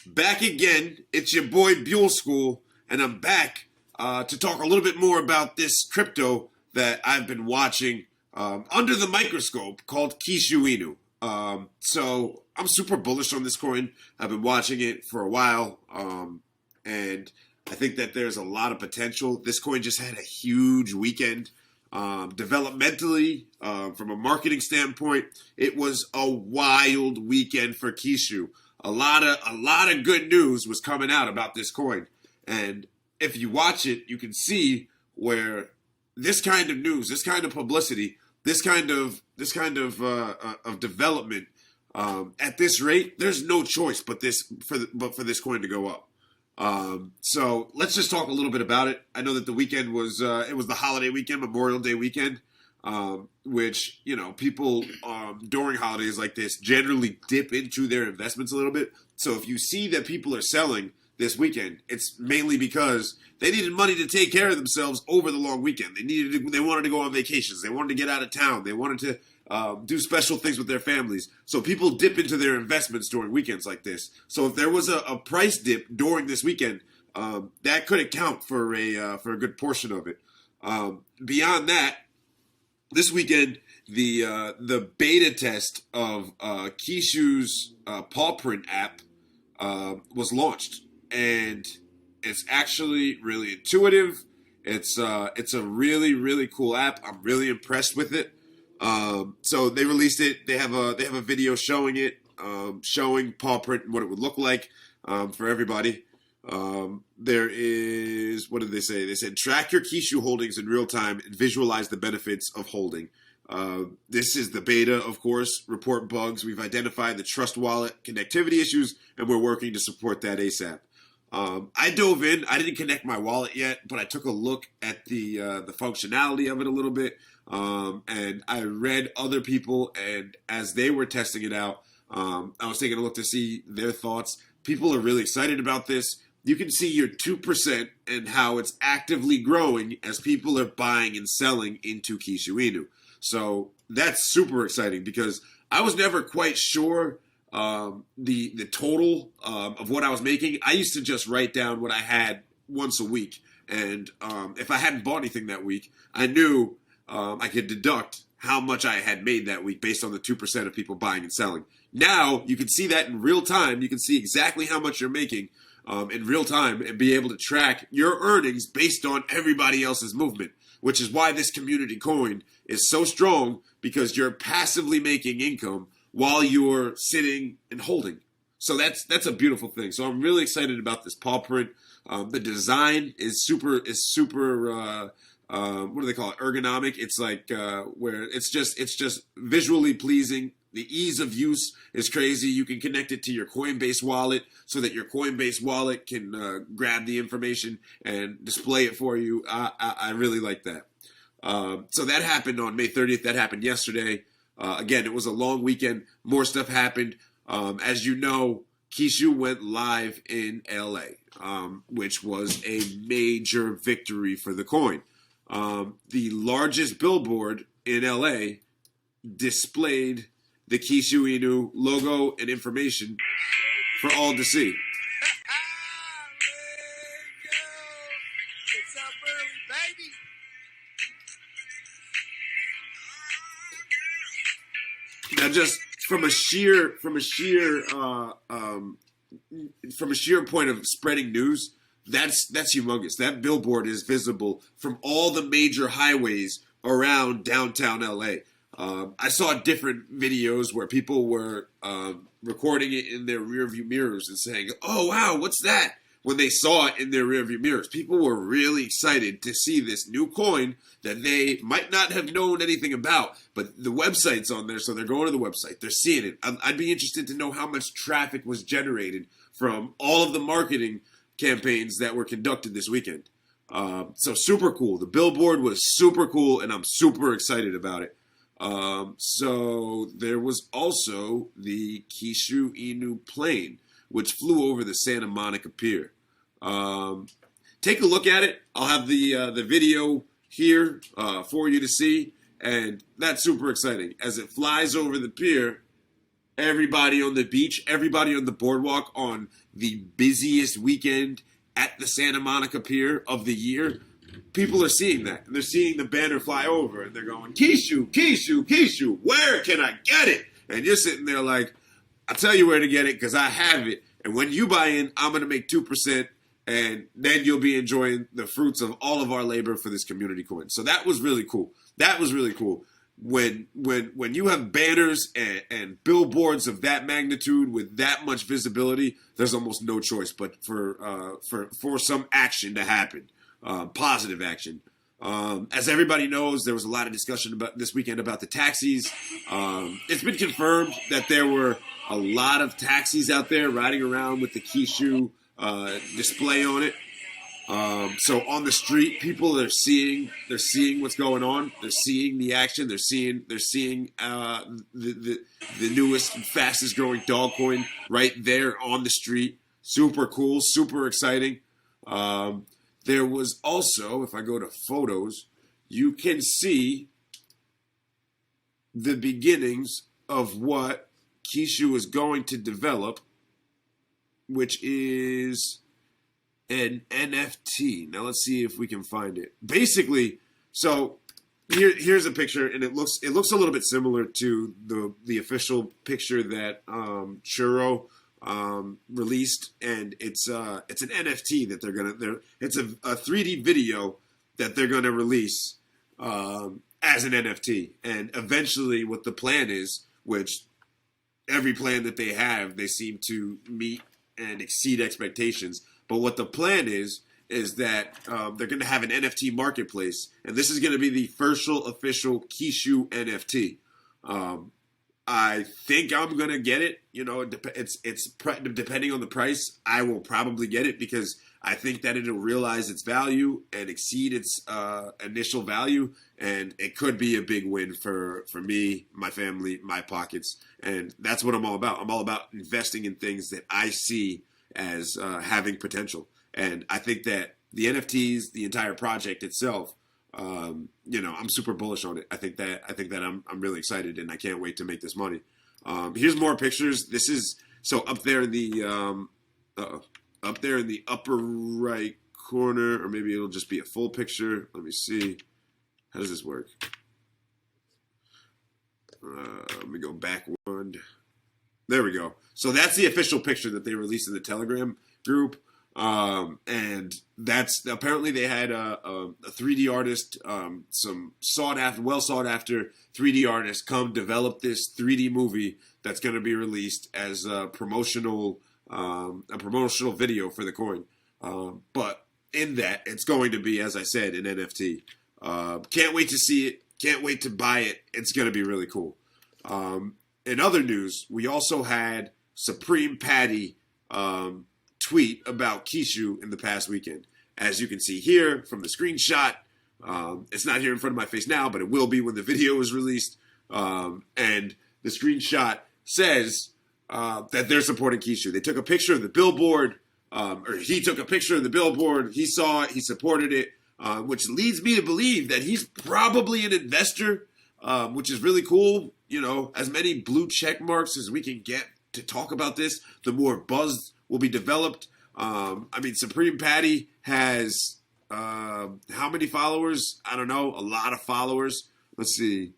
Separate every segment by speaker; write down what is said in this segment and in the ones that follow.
Speaker 1: Back again. It's your boy Buell School, and I'm back to talk a little bit more about this crypto that I've been watching under the microscope called Kishu Inu. So I'm super bullish on this coin. I've been watching it for a while, and I think that there's a lot of potential. This coin just had a huge weekend. Developmentally, from a marketing standpoint, it was a wild weekend for Kishu. A lot of good news was coming out about this coin, and if you watch it, you can see where this kind of news, this kind of publicity, this kind of development at this rate, there's no choice but for this coin to go up. So let's just talk a little bit about it. I know that the weekend was it was the holiday weekend, Memorial Day weekend, which, you know, people during holidays like this generally dip into their investments a little bit. So if you see that people are selling this weekend, it's mainly because they needed money to take care of themselves over the long weekend. They wanted to go on vacations. They wanted to get out of town. They wanted to do special things with their families. So people dip into their investments during weekends like this. So if there was a price dip during this weekend, that could account for a good portion of it. Beyond that, this weekend, the beta test of Kishu's Pawprint App was launched, and it's actually really intuitive. It's a really cool app. I'm really impressed with it. So they released it. They have a video showing it, showing Pawprint and what it would look like for everybody. There is, what did they say? They said, track your Kishu holdings in real time and visualize the benefits of holding. This is the beta, of course. Report bugs. We've identified the Trust Wallet connectivity issues, and we're working to support that ASAP. I dove in. I didn't connect my wallet yet, but I took a look at the functionality of it a little bit, and I read other people, and as they were testing it out, I was taking a look to see their thoughts. People are really excited about this. You can see your 2% and how it's actively growing as people are buying and selling into Kishu Inu. So that's super exciting because I was never quite sure the total of what I was making. I used to just write down what I had once a week, and if I hadn't bought anything that week, I knew I could deduct how much I had made that week based on the 2% of people buying and selling. Now you can see that in real time. You can see exactly how much you're making in real time and be able to track your earnings based on everybody else's movement, which is why this community coin is so strong, because you're passively making income while you're sitting and holding. So that's a beautiful thing. So I'm really excited about this paw print. The design is super what do they call it? Ergonomic. It's like where it's just visually pleasing. The ease of use is crazy. You can connect it to your Coinbase wallet so that your Coinbase wallet can grab the information and display it for you. I really like that. So that happened on May 30th. That happened yesterday. Again, it was a long weekend. More stuff happened. As you know, Kishu went live in LA, which was a major victory for the coin. The largest billboard in LA displayed the Kishu Inu logo and information for all to see.
Speaker 2: It's up early, baby.
Speaker 1: Now, just from a sheer point of spreading news, that's humongous. That billboard is visible from all the major highways around downtown LA. I saw different videos where people were recording it in their rearview mirrors and saying, "Oh wow, what's that?" When they saw it in their rearview mirrors, people were really excited to see this new coin that they might not have known anything about, but the website's on there, so they're going to the website. They're seeing it. I'd be interested to know how much traffic was generated from all of the marketing campaigns that were conducted this weekend. So super cool. The billboard was super cool, and I'm super excited about it. So there was also the Kishu Inu plane, which flew over the Santa Monica Pier. Take a look at it. I'll have the video here for you to see, and that's super exciting. As it flies over the pier, everybody on the beach, everybody on the boardwalk on the busiest weekend at the Santa Monica Pier of the year. People are seeing that. And they're seeing the banner fly over, and they're going, Kishu, Kishu, Kishu, where can I get it? And you're sitting there like, I'll tell you where to get it because I have it. And when you buy in, I'm going to make 2%, and then you'll be enjoying the fruits of all of our labor for this community coin. So that was really cool. That was really cool. When you have banners and billboards of that magnitude with that much visibility, there's almost no choice but for some action to happen, positive action. As everybody knows, there was a lot of discussion about this weekend about the taxis. It's been confirmed that there were a lot of taxis out there riding around with the Kishu display on it. So on the street, people are seeing what's going on. They're seeing the action. They're seeing the newest and fastest growing dog coin right there on the street. Super cool, super exciting. There was also, if I go to photos, you can see the beginnings of what Kishu is going to develop, which is an NFT. Now let's see if we can find it. Basically, so here's a picture, and it looks a little bit similar to the official picture that Churro released, and it's an NFT that it's a 3D video that they're gonna release as an NFT, and eventually what the plan is, which every plan that they have, they seem to meet and exceed expectations. But what the plan is that they're going to have an NFT marketplace, and this is going to be the first official Kishu NFT. I think I'm going to get it. You know, it's depending on the price, I will probably get it because I think that it'll realize its value and exceed its initial value, and it could be a big win for me, my family, my pockets, and that's what I'm all about. I'm all about investing in things that I see as having potential, and I think that the NFTs, the entire project itself, I'm super bullish on it. I think that I'm really excited, and I can't wait to make this money. Here's more pictures. This is so up there in the upper right corner, or maybe it'll just be a full picture. Let me see. How does this work? Let me go back one. There we go. So that's the official picture that they released in the Telegram group. And that's apparently they had a 3D artist, some well sought after 3D artists come develop this 3D movie that's going to be released as a promotional video for the coin. But in that, it's going to be, as I said, an NFT. Can't wait to see it. Can't wait to buy it. It's going to be really cool. In other news, we also had Supreme Patty tweet about Kishu in the past weekend. As you can see here from the screenshot, it's not here in front of my face now, but it will be when the video is released. And the screenshot says that they're supporting Kishu. They took a picture of the billboard, or he took a picture of the billboard. He saw it. He supported it, which leads me to believe that he's probably an investor, which is really cool. You know, as many blue check marks as we can get to talk about this, the more buzz will be developed. Supreme Patty has how many followers? I don't know. A lot of followers. Let's see.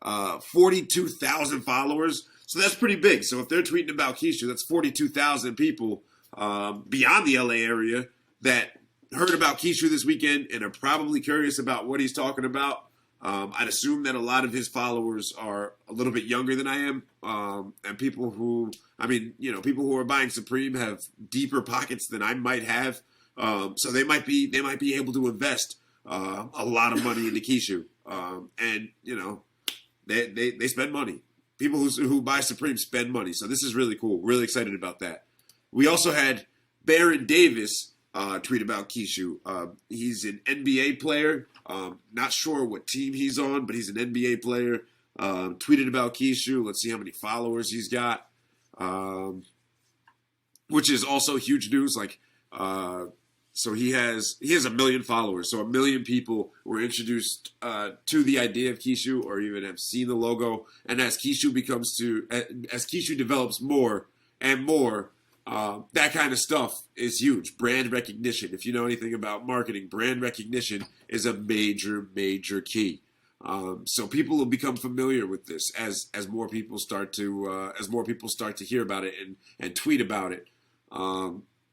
Speaker 1: 42,000 followers. So that's pretty big. So if they're tweeting about Kishu, that's 42,000 people beyond the LA area that heard about Kishu this weekend and are probably curious about what he's talking about. I'd assume that a lot of his followers are a little bit younger than I am, and people who are buying Supreme have deeper pockets than I might have, so they might be able to invest a lot of money into Kishu, and they spend money. People who buy Supreme spend money, so this is really cool. Really excited about that. We also had Baron Davis tweet about Kishu. He's an NBA player. Not sure what team he's on, but he's an NBA player. Tweeted about Kishu. Let's see how many followers he's got. Which is also huge news. Like, So he has 1 million followers. So 1 million people were introduced to the idea of Kishu, or even have seen the logo. And as Kishu develops more and more, that kind of stuff is huge. Brand recognition. If you know anything about marketing, brand recognition is a major, major key. So people will become familiar with this as more people start to hear about it and tweet about it.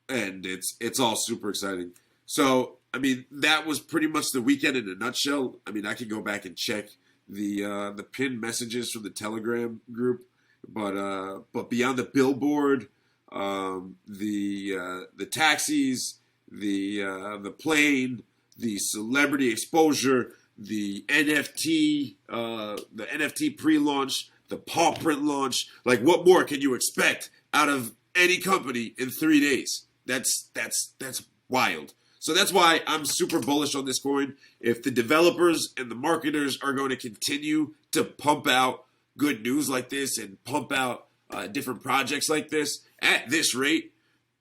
Speaker 1: And it's all super exciting. So, I mean, that was pretty much the weekend in a nutshell. I mean, I could go back and check the pinned messages from the Telegram group, but beyond the billboard, the taxis, the plane, the celebrity exposure, the NFT pre-launch, the Pawprint launch, like what more can you expect out of any company in 3 days? That's wild. So that's why I'm super bullish on this coin. If the developers and the marketers are going to continue to pump out good news like this and pump out different projects like this at this rate,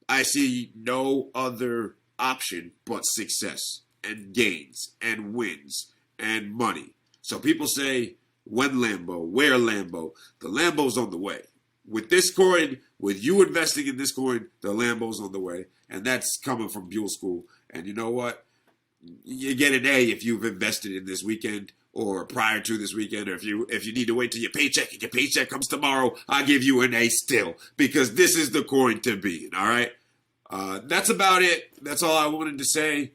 Speaker 1: I see no other option but success and gains and wins and money. So people say, when Lambo, where Lambo? The Lambo's on the way. With this coin, with you investing in this coin, the Lambo's on the way. And that's coming from Buell School. And you know what? You get an A if you've invested in this weekend or prior to this weekend, or if you need to wait till your paycheck and your paycheck comes tomorrow, I'll give you an A still, because this is the coin to be in, all right? That's about it. That's all I wanted to say.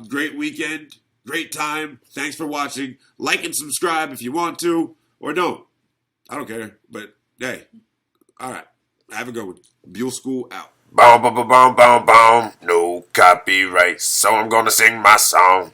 Speaker 1: Great weekend. Great time. Thanks for watching. Like and subscribe if you want to, or don't. I don't care. But, hey, all right. Have a good one. Buell School out.
Speaker 2: Boom, boom, boom, boom, boom, boom. No copyright, so I'm gonna sing my song.